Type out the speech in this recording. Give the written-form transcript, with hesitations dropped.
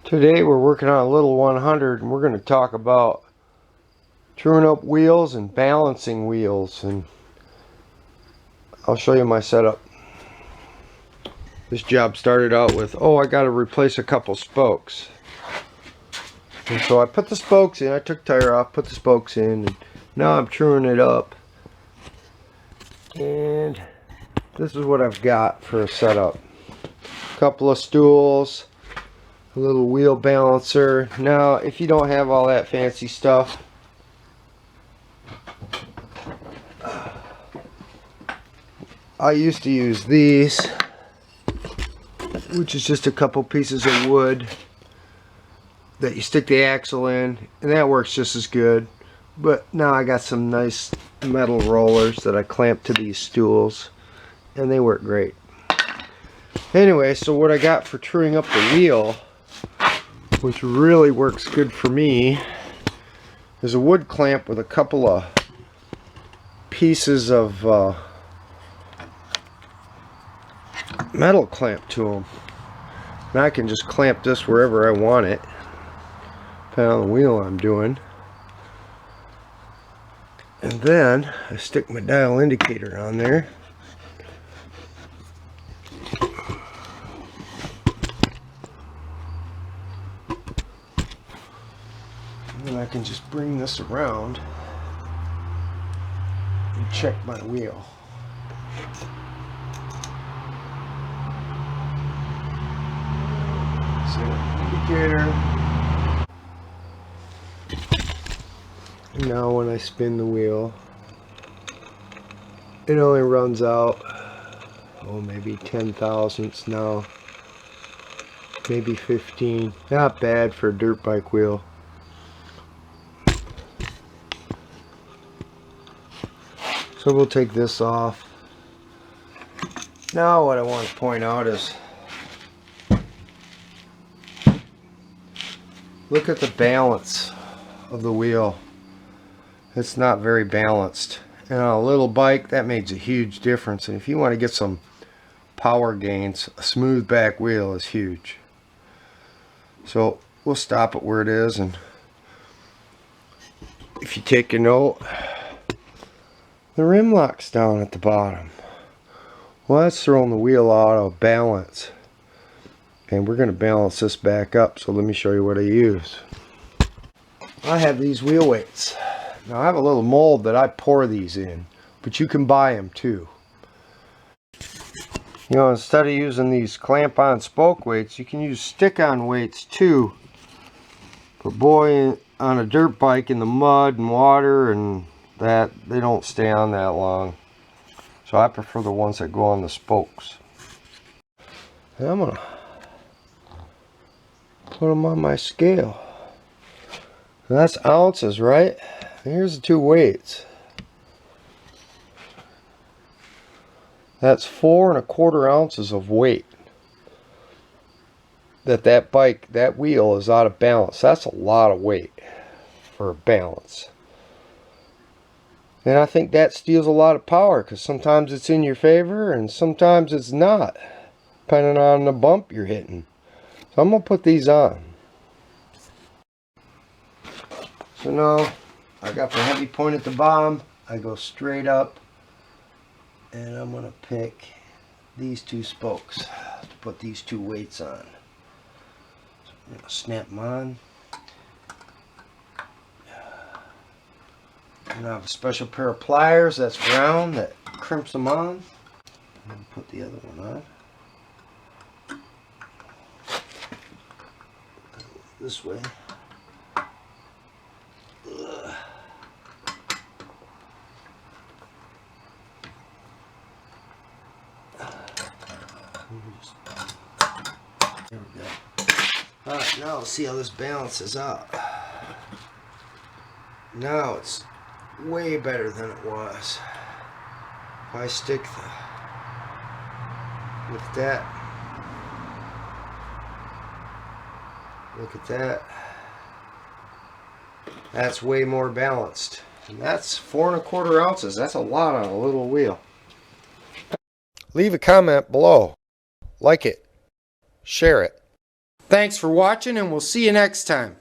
Today we're working on a little 100 and we're going to talk about truing up wheels and balancing wheels, and I'll show you my setup. This job started out with, I got to replace a couple spokes. And so I put the spokes in, I took the tire off, put the spokes in, and now I'm truing it up. And this is what I've got for a setup. A couple of stools, a little wheel balancer. Now, if you don't have all that fancy stuff, I used to use these, which is just a couple pieces of wood that you stick the axle in, and that works just as good. But now I got some nice metal rollers that I clamp to these stools, and they work great. Anyway, so what I got for truing up the wheel, which really works good for me, is a wood clamp with a couple of pieces of metal clamp to them. And I can just clamp this wherever I want it, depending on the wheel I'm doing. And then I stick my dial indicator on there. And then I can just bring this around and check my wheel. Indicator. And now when I spin the wheel, it only runs out maybe 10 thousandths now, maybe 15. Not bad for a dirt bike wheel. So we'll take this off. Now what I want to point out is, look at the balance of the wheel. It's not very balanced. And on a little bike, that makes a huge difference. And if you want to get some power gains, a smooth back wheel is huge. So we'll stop it where it is. And if you take a note, the rim lock's down at the bottom. Well, that's throwing the wheel out of balance. And we're going to balance this back up, so let me show you what I use. I have these wheel weights. Now I have a little mold that I pour these in, but you can buy them too. You know, instead of using these clamp-on spoke weights, you can use stick-on weights too. But boy, on a dirt bike in the mud and water and that, they don't stay on that long. So I prefer the ones that go on the spokes. And I'm gonna put them on my scale. And that's ounces, right? Here's the two weights. That's 4 1/4 ounces of weight. That bike, that wheel is out of balance. That's a lot of weight for balance. And I think that steals a lot of power, because sometimes it's in your favor and sometimes it's not, depending on the bump you're hitting. So I'm going to put these on. So now I got the heavy point at the bottom. I go straight up and I'm going to pick these two spokes to put these two weights on. So I'm going to snap them on. And I have a special pair of pliers that's round that crimps them on. And put the other one on. This way. There we go. Alright, now let's see how this balances out. Now it's way better than it was. If I stick with that, look at that. That's way more balanced. And that's 4 1/4 ounces. That's a lot on a little wheel. Leave a comment below. Like it. Share it. Thanks for watching, and we'll see you next time.